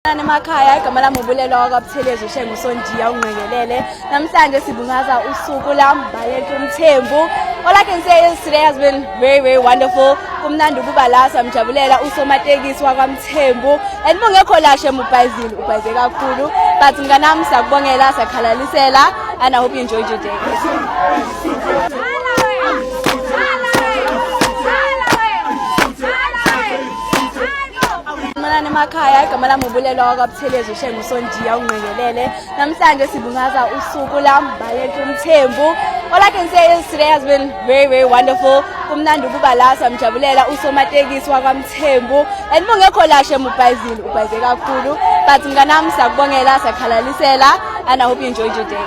Emakhaya igama lami ubulelo kwaButhelezi uShengu Sondiya ungqekelele. Namhlanje sibungaza usuku lambalethu uMthembu. All I can say is today has been very wonderful. Kumnandi ukuba la samjabulela usomatekisi wakwaMthembu. And mungekho la shemu ubhayizile ubhayize kakhulu. But mnganami sakubongela sakhalalisela and I hope you enjoyed your day. Emakhaya igama lami ubulelo kwaButhelezi uShengu Sondiya ungqekelele. Namhlanje sibungaza usuku lambalethu uMthembu. All I can say is today has been very wonderful. Kumnandi ukuba la samjabulela usomatekisi wakwaMthembu. And mungekho la shemu ubhayizile ubhayize kakhulu. But mnganami sakubongela sakhalalisela and I hope you enjoyed your day.